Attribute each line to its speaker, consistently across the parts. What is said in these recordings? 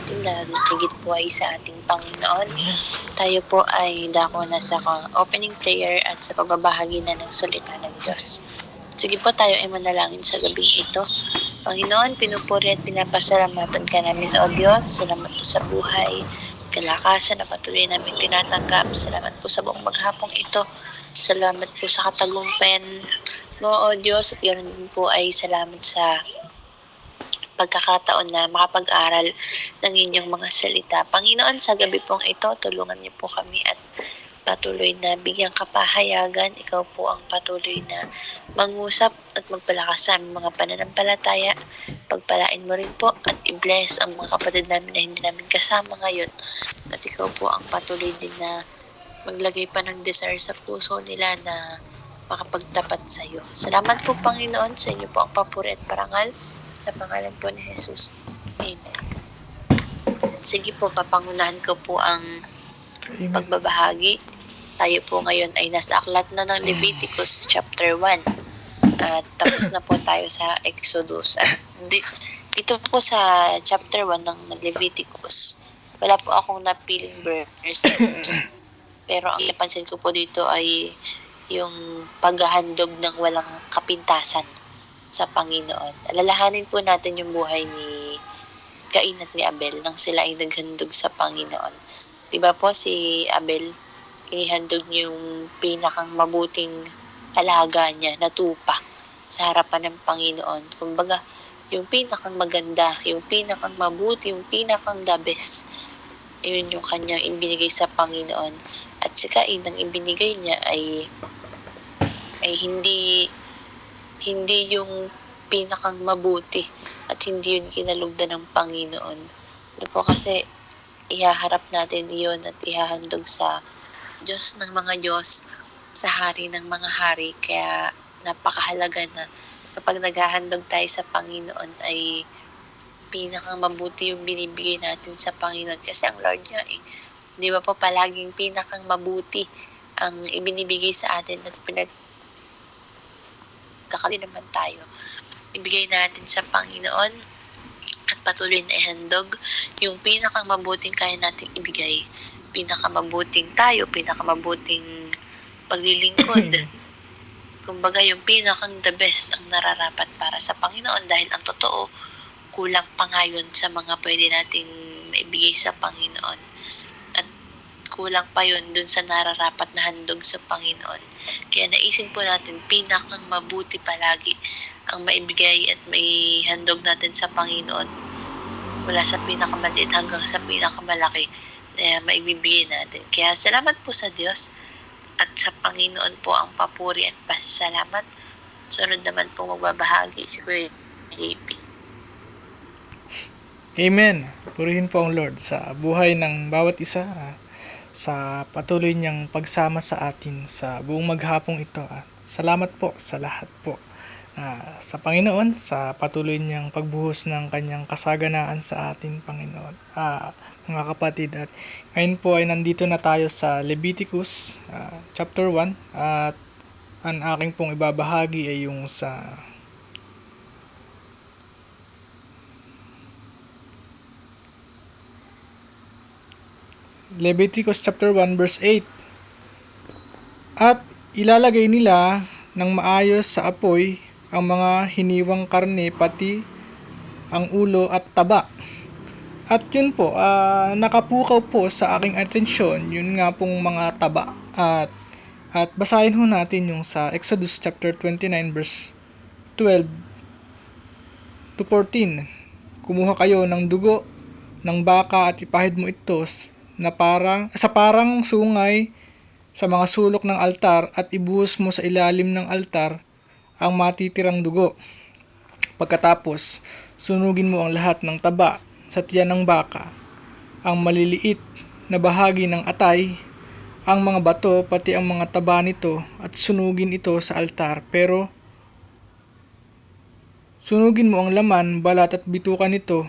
Speaker 1: natin, lalo higit po ay sa ating Panginoon. Tayo po ay dako na sa opening prayer at sa pagbabahagi na ng salita ng Diyos. Sige po, tayo ay manalangin sa gabing ito. Panginoon, pinupuri at pinapasalamatan ka namin, O Diyos. Salamat po sa buhay, kalakasan na patuloy namin tinatanggap. Salamat po sa buong maghapong ito. Salamat po sa katagumpayan mo, O Diyos. At yun din po ay salamat sa pagkakataon na makapag-aral ng inyong mga salita. Panginoon, sa gabi pong ito, tulungan niyo po kami at patuloy na bigyang kapahayagan. Ikaw po ang patuloy na mangusap at magpalakas sa aming mga pananampalataya. Pagpalain mo rin po at i-bless ang mga kapatid namin na hindi namin kasama ngayon. At ikaw po ang patuloy din na maglagay pa ng desire sa puso nila na makapagtapat sa iyo. Salamat po, Panginoon, sa inyo po ang papuri at parangal. Sa pangalan po ni Jesus. Amen. Sige po, papangunahan ko po ang pagbabahagi. Tayo po ngayon ay nasa aklat na ng Leviticus chapter 1. At tapos na po tayo sa Exodus. At dito po sa chapter 1 ng Leviticus, wala po akong napiling verse. Pero ang napansin ko po dito ay yung paghahandog ng walang kapintasan sa Panginoon. Alalahanin po natin yung buhay ni Cain at ni Abel nang sila ay naghandog sa Panginoon. Diba po si Abel, inihandog niya yung pinakang mabuting alaga niya na tupa sa harapan ng Panginoon. Kumbaga, yung pinakang maganda, yung pinakang mabuti, yung pinakang the best, yun yung kanyang ibinigay sa Panginoon. At si Cain, ang ibinigay niya ay hindi yung pinakang mabuti at hindi yun kinalugdan ng Panginoon. Ito po kasi ihaharap natin yun at ihahandog sa Diyos ng mga Diyos, sa Hari ng mga Hari. Kaya napakahalaga na kapag naghahandog tayo sa Panginoon ay pinakang mabuti yung binibigay natin sa Panginoon. Kasi ang Lord nga di ba po palaging pinakang mabuti ang ibinibigay sa atin at kakali naman tayo. Ibigay natin sa Panginoon at patuloy na ihandog yung pinakang mabuting kaya nating ibigay. Pinakamabuting tayo, pinakamabuting paglilingkod. Kumbaga yung pinakang the best ang nararapat para sa Panginoon dahil ang totoo, kulang pa ngayon sa mga pwede nating maibigay sa Panginoon. At kulang pa yun dun sa nararapat na handog sa Panginoon. Kaya naisip po natin, pinakang mabuti palagi ang maibigay at may handog natin sa Panginoon. Mula sa pinakamaliit hanggang sa pinakamalaki na maibibigay natin. Kaya salamat po sa Diyos at sa Panginoon po ang papuri at pasasalamat. Sunod naman po magbabahagi si Kuya JP.
Speaker 2: Amen. Purihin po ang Lord sa buhay ng bawat isa, sa patuloy niyang pagsama sa atin sa buong maghapong ito. Salamat po sa lahat po. Sa Panginoon, sa patuloy niyang pagbuhos ng kanyang kasaganaan sa atin, Panginoon. Mga kapatid, at ngayon po ay nandito na tayo sa Leviticus chapter 1 at ang aking pong ibabahagi ay yung sa Leviticus chapter 1 verse 8. At ilalagay nila ng maayos sa apoy ang mga hiniwang karne pati ang ulo at taba. At yun po, nakapukaw po sa aking atensyon yun nga pong mga taba. At basahin ho natin yung sa Exodus chapter 29 verse 12 to 14. Kumuha kayo ng dugo ng baka at ipahid mo ito na parang sungay sa mga sulok ng altar at ibuhos mo sa ilalim ng altar ang matitirang dugo. Pagkatapos, sunugin mo ang lahat ng taba sa tiyan ng baka, ang maliliit na bahagi ng atay, ang mga bato pati ang mga taba nito at sunugin ito sa altar. Pero sunugin mo ang laman, balat at bitukan nito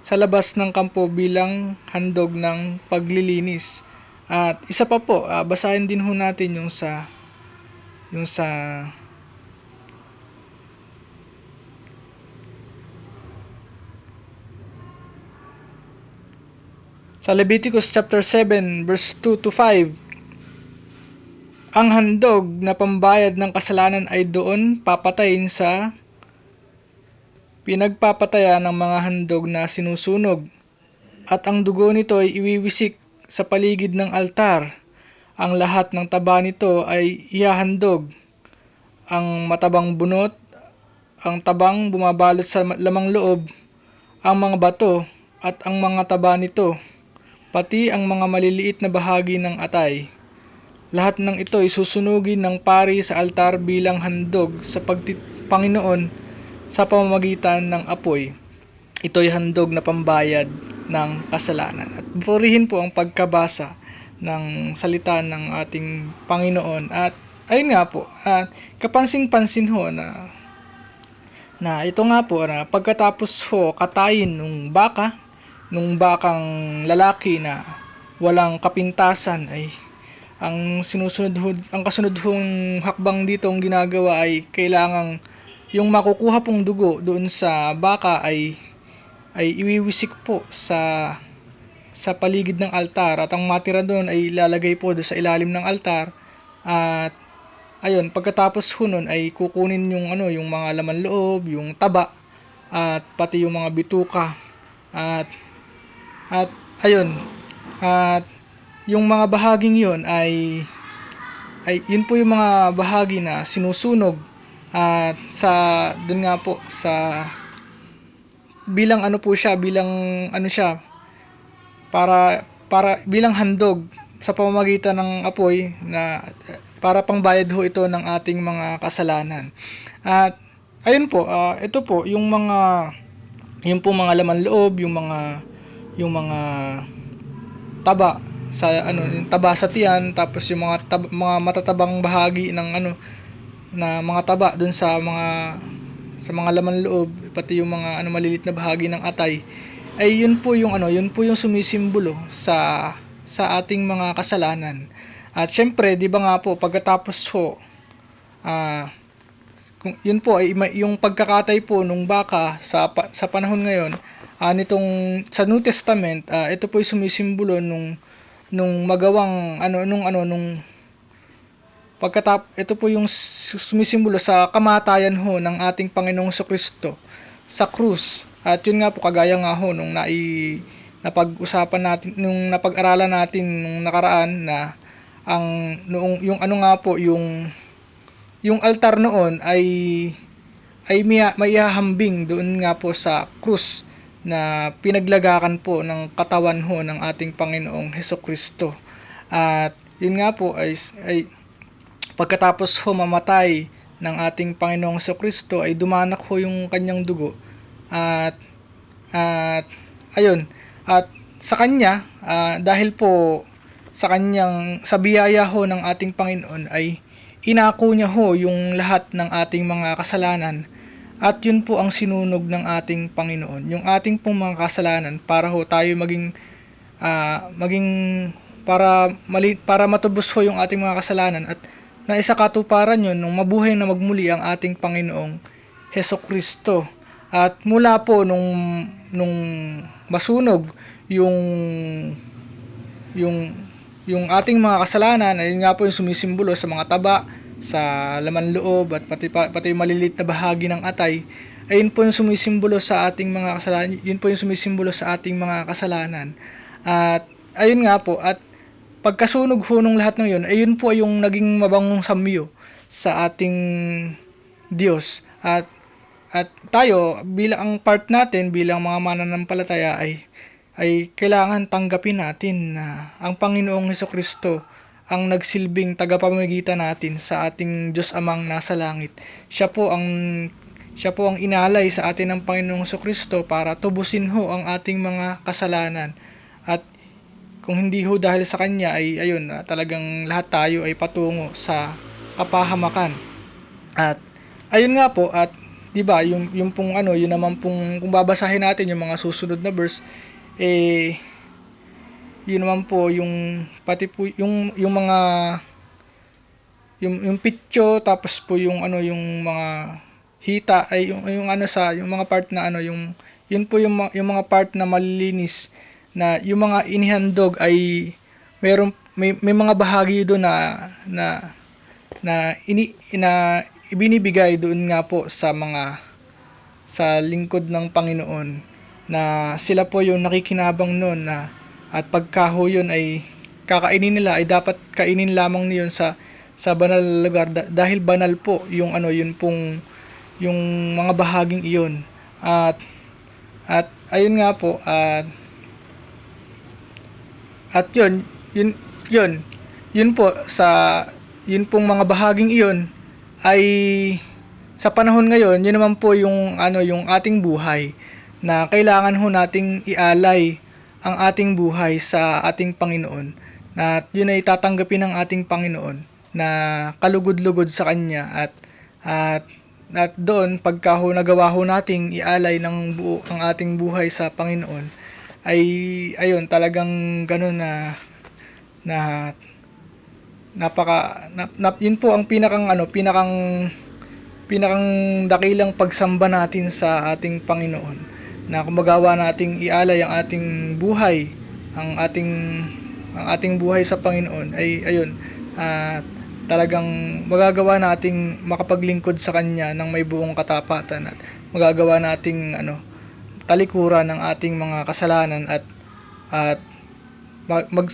Speaker 2: sa labas ng kampo bilang handog ng paglilinis. At isa pa po, basahin din ho natin yung sa Sa Leviticus chapter 7 verse 2 to 5, ang handog na pambayad ng kasalanan ay doon papatayin sa pinagpapatayan ng mga handog na sinusunog, at ang dugo nito ay iwiwisik sa paligid ng altar. Ang lahat ng taba nito ay ihahandog, ang matabang bunot, ang tabang bumabalot sa lamang loob, ang mga bato at ang mga taba nito, pati ang mga maliliit na bahagi ng atay. Lahat ng ito ay susunugin ng pari sa altar bilang handog sa Panginoon sa pamamagitan ng apoy. Ito ay handog na pambayad ng kasalanan. At purihin po ang pagkabasa ng salita ng ating Panginoon. At ayun nga po, kapansin-pansin ho na ito nga po na pagkatapos ho katayin nung bakang lalaki na walang kapintasan, ay ang kasunod hong hakbang dito ang ginagawa ay kailangang yung makukuha pong dugo doon sa baka ay iwiwisik po sa paligid ng altar, at ang matira doon ay ilalagay po doon sa ilalim ng altar. At ayun, pagkatapos ho nun ay kukunin yung mga laman loob, yung taba, at pati yung mga bituka. At ayun, at yung mga bahaging yon ay yun po yung mga bahagi na sinusunog, at dun nga po sa bilang para bilang handog sa pamamagitan ng apoy, na para pangbayad ho ito ng ating mga kasalanan. At ayun po, ito po yung mga laman loob, yung mga taba yung taba sa tiyan, tapos yung mga matatabang bahagi ng na mga taba dun sa mga laman loob, pati yung mga malilit na bahagi ng atay, ay yun po yung sumisimbolo sa ating mga kasalanan. At syempre, di ba nga po, pagkatapos ho, yun po ay yung pagkakatay po nung baka sa panahon ngayon, sa New Testament, ito po ay sumisimbolo nung magawang ito po yung sumisimbolo sa kamatayan ho ng ating Panginoong Jesucristo sa krus. At yun nga po, kagaya nga ho nung napag-usapan natin, nung napag-aralan natin nung nakaraan, na yung altar noon ay maihahambing doon nga po sa krus na pinaglagakan po ng katawan ho ng ating Panginoong Jesucristo. At yun nga po ay pagkatapos ho mamatay ng ating Panginoong Jesucristo, ay dumanak ho yung kanyang dugo. At ayun, at sa kanya, dahil po sa biyaya ho ng ating Panginoon, ay inako niya ho yung lahat ng ating mga kasalanan. At yun po ang sinunog ng ating Panginoon, yung ating pong mga kasalanan, para ho tayo para matubos ho yung ating mga kasalanan, at na isa katuparan yun nung mabuhay na magmuli ang ating Panginoong Hesukristo. At mula po nung masunog yung ating mga kasalanan, ay nga po yung sumisimbolo sa mga taba, sa laman loob, at pati maliliit na bahagi ng atay. Ayun po yung sumisimbolo sa ating mga kasalanan. Yun po yung sumisimbolo sa ating mga kasalanan. At ayun nga po, at pagkasunog ho nung lahat ng yun, ayun po yung naging mabangong samyo sa ating Diyos. At tayo, bilang ang part natin, bilang mga mananampalataya, ay kailangan tanggapin natin na ang Panginoong Hesukristo ang nagsilbing tagapamagitan natin sa ating Diyos Amang nasa langit. Siya po ang inalay sa atin ng Panginoong Hesukristo para tubusin ho ang ating mga kasalanan. At kung hindi ho dahil sa Kanya, ay ayun, talagang lahat tayo ay patungo sa kapahamakan. At ayun nga po, at 'di ba, yung pong yun naman pong, kung babasahin natin yung mga susunod na verse, yun naman po yung pati po yung mga yung pityo, tapos po yung mga hita, ay yung mga part na yun po yung mga part na malilinis na yung mga inihandog ay may mga bahagi doon na ibinibigay doon nga po sa lingkod ng Panginoon, na sila po yung nakikinabang noon, at pagkaho yun ay kakainin nila, ay dapat kainin lamang niyon sa banal na lugar, dahil banal po yung yun pong yung mga bahaging iyon. At ayun nga po, at yun yun yun po sa yun pong mga bahaging iyon ay sa panahon ngayon, yun naman po yung ating buhay, na kailangan ho nating ialay ang ating buhay sa ating Panginoon, na yun ay tatanggapin ng ating Panginoon na kalugod-lugod sa kanya. At at doon, pagka ho nagawa ho nating ialay ng buo ang ating buhay sa Panginoon, ay ayun, talagang ganun na yun po ang pinakang dakilang pagsamba natin sa ating Panginoon, na kumagawa nating ialay ang ating buhay, ang ating buhay sa Panginoon, ay ayun, talagang magagawa nating makapaglingkod sa Kanya ng may buong katapatan, at magagawa nating talikuran ng ating mga kasalanan, at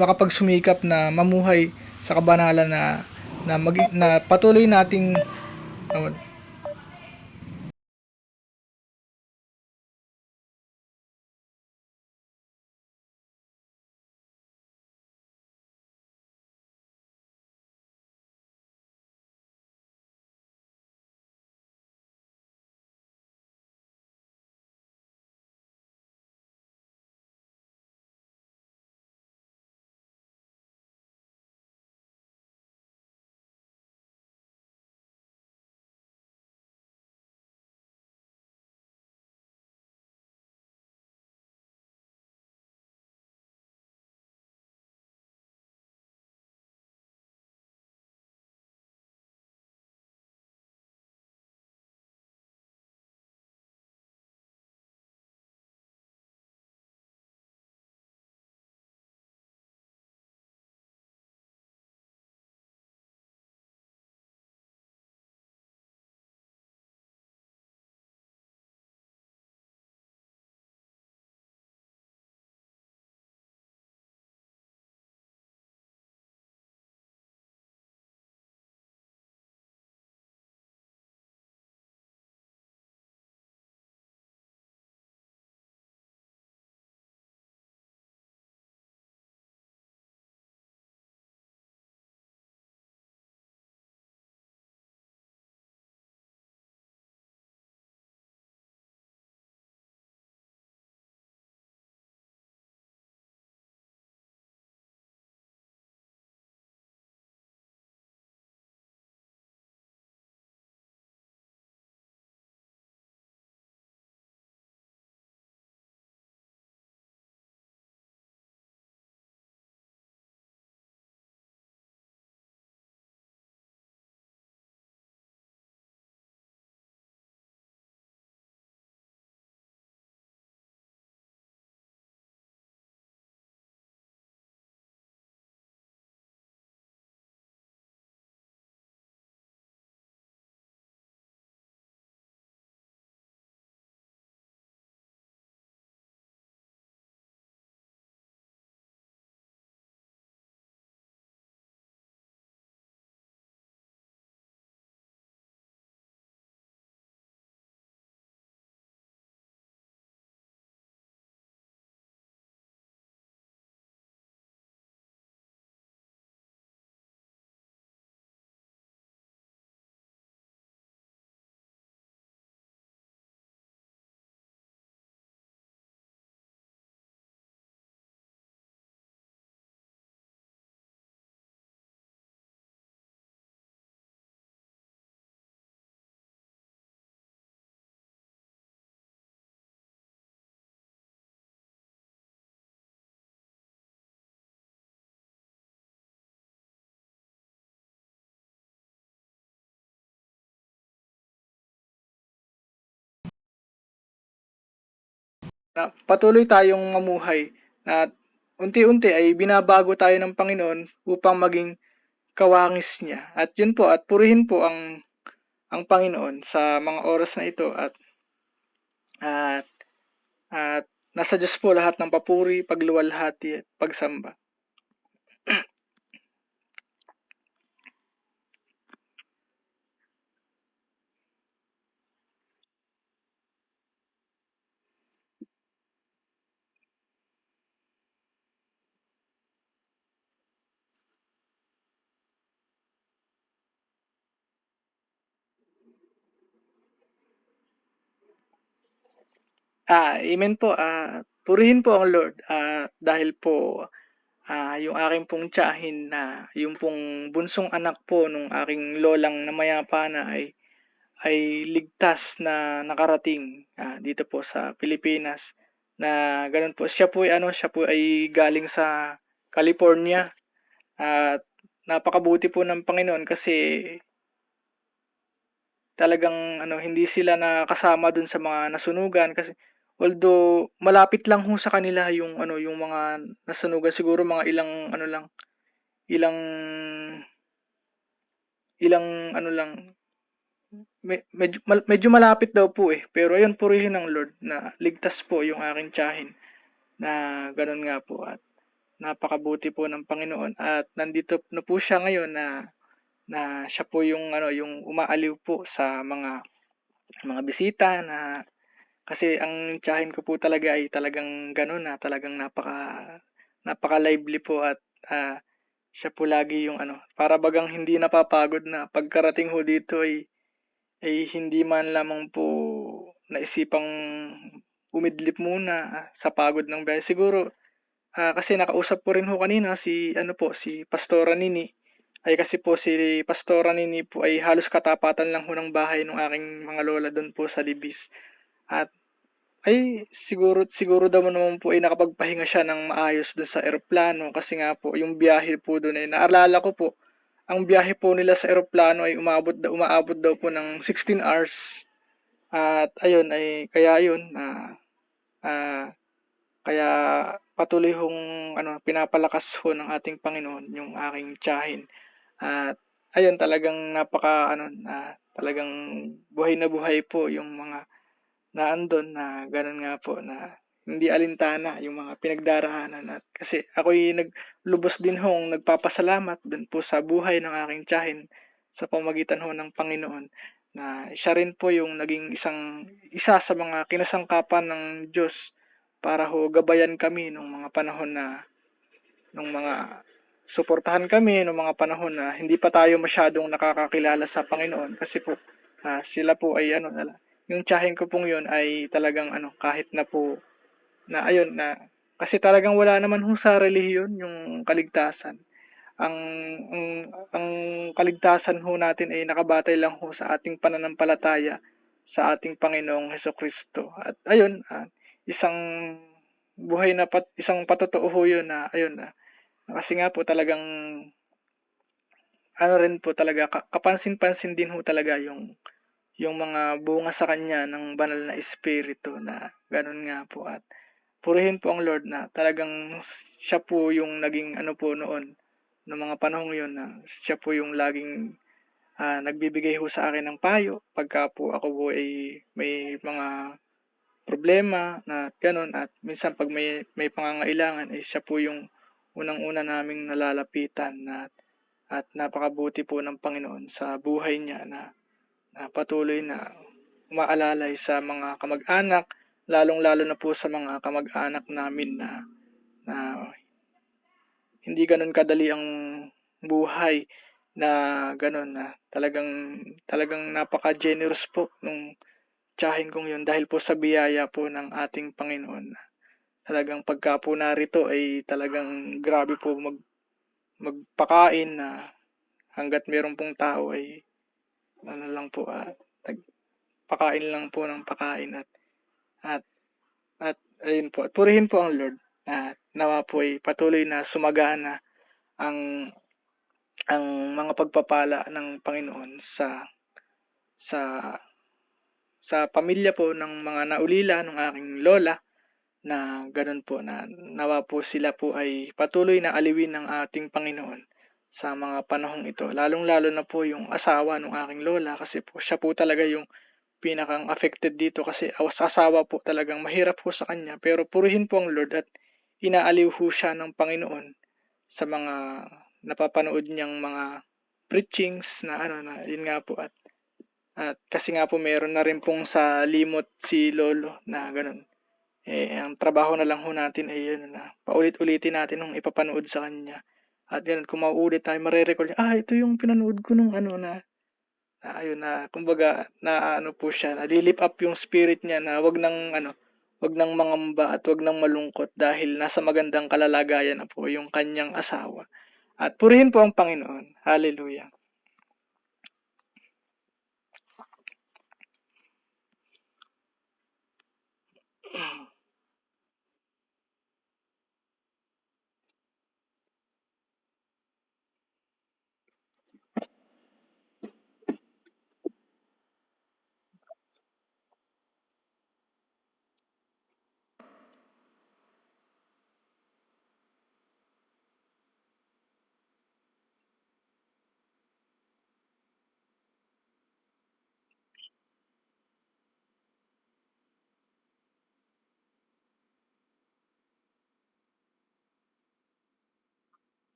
Speaker 2: makapagsumikap na mamuhay sa kabanalan, na patuloy nating na patuloy tayong mamuhay At unti-unti ay binabago tayo ng Panginoon upang maging kawangis niya. At yun po, at purihin po ang Panginoon sa mga oras na ito at at nasa Diyos po lahat ng papuri, pagluwalhati at pagsamba. Amen po. Purihin po ang Lord dahil po yung aking pong tiyahin na yung pong bunsong anak po nung aking lolang namayapa na ay ligtas na nakarating dito po sa Pilipinas na ganun po. Siya po ay galing sa California at napakabuti po ng Panginoon kasi talagang hindi sila nakasama dun sa mga nasunugan kasi although malapit lang ho sa kanila yung mga nasunugan, siguro mga ilang ilang lang, medyo malapit daw po pero ayun, purihin ng Lord na ligtas po yung aking tiyahin na ganun nga po at napakabuti po ng Panginoon at nandito na po siya ngayon na siya po yung umaaliw po sa mga bisita na kasi ang tiyahin ko po talaga ay talagang gano'n na talagang napaka-lively po at siya po lagi yung para bagang hindi napapagod na pagkarating ho dito ay hindi man lamang po naisipang umidlip muna sa pagod ng biyahe. Siguro kasi nakausap ko rin ho kanina si Pastora Nini. Ay kasi po si Pastora Nini po ay halos katapatan lang ho ng bahay ng aking mga lola doon po sa Libis. At ay siguro daw naman po ay nakapagpahinga siya ng maayos doon sa eroplano kasi nga po yung biyahe po doon ay naalala ko po ang biyahe po nila sa eroplano ay umaabot daw po ng 16 hours at ayun ay kaya yun ah, kaya patuloy hong pinapalakas ho ng ating Panginoon yung aking tiyahin at ayun talagang talagang buhay na buhay po yung mga na andon na gano'n nga po na hindi alintana yung mga pinagdaraanan at kasi ako'y naglubos din hong nagpapasalamat dun po sa buhay ng aking tiyahin sa pamamagitan ho ng Panginoon na siya rin po yung naging isa sa mga kinasangkapan ng Diyos para ho gabayan kami nung mga panahon nung mga suportahan kami nung mga panahon na hindi pa tayo masyadong nakakakilala sa Panginoon kasi po sila po ay yung tiyahin ko pong yun ay talagang kahit na po na ayun na kasi talagang wala naman ho sa relihiyon yung kaligtasan. Ang, ang, ang kaligtasan ho natin ay nakabatay lang ho sa ating pananampalataya sa ating Panginoong Hesukristo. At ayun, isang isang patotoo ho yun na ayun kasi nga po talagang rin po talaga kapansin-pansin din ho talaga yung mga bunga sa kanya ng banal na espiritu na ganun nga po at purihin po ang Lord na talagang siya po yung naging po noon ng mga panahong yun na siya po yung laging nagbibigay ho sa akin ng payo pagka po ako po ay may mga problema na ganun at minsan pag may pangangailangan ay siya po yung unang-una naming nalalapitan at napakabuti po ng Panginoon sa buhay niya na patuloy na umaalalay sa mga kamag-anak, lalong-lalo na po sa mga kamag-anak namin na hindi ganun kadali ang buhay na ganun na talagang napaka-generous po nung tiyahin kong yun dahil po sa biyaya po ng ating Panginoon. Talagang pagka po narito ay talagang grabe po magpakain na hanggat meron pong tao ay lang po pakain lang po ng pakain at at ayun po at purihin po ang Lord at nawa po ay patuloy na sumagana ang ang mga pagpapala ng Panginoon sa sa pamilya po ng mga naulila ng aking lola na gano'n po na nawa po sila po ay patuloy na aliwin ng ating Panginoon sa mga panahong ito. Lalong-lalo na po yung asawa ng aking lola kasi po siya po talaga yung pinakang affected dito kasi sa asawa po talagang mahirap po sa kanya pero purihin po ang Lord at inaaliw ho siya ng Panginoon sa mga napapanood niyang mga preachings na ano na yun nga po at kasi nga po meron na rin pong sa limot si lolo na gano'n. Eh, ang trabaho na lang ho natin ay yun na paulit-ulitin natin yung ipapanood sa kanya. At yan, kung mauulit tayo, marerecord niya, ito yung pinanood ko nung ano na ayun na, kumbaga, na ano po siya, nalilip up yung spirit niya na wag nang mangamba at wag nang malungkot dahil nasa magandang kalalagayan na po yung kanyang asawa. At purihin po ang Panginoon. Hallelujah.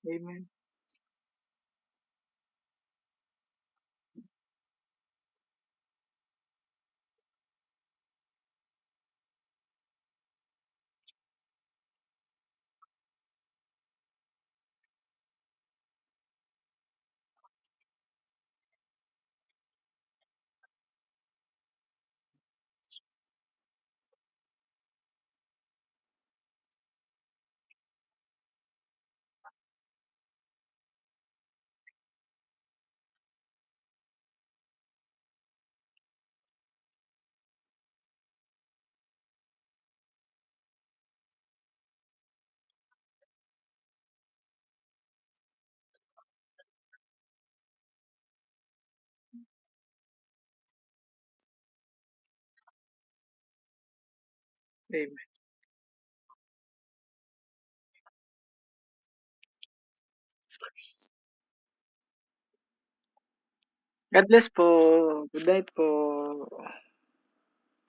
Speaker 2: Amen. Amen. God bless po. Good night po.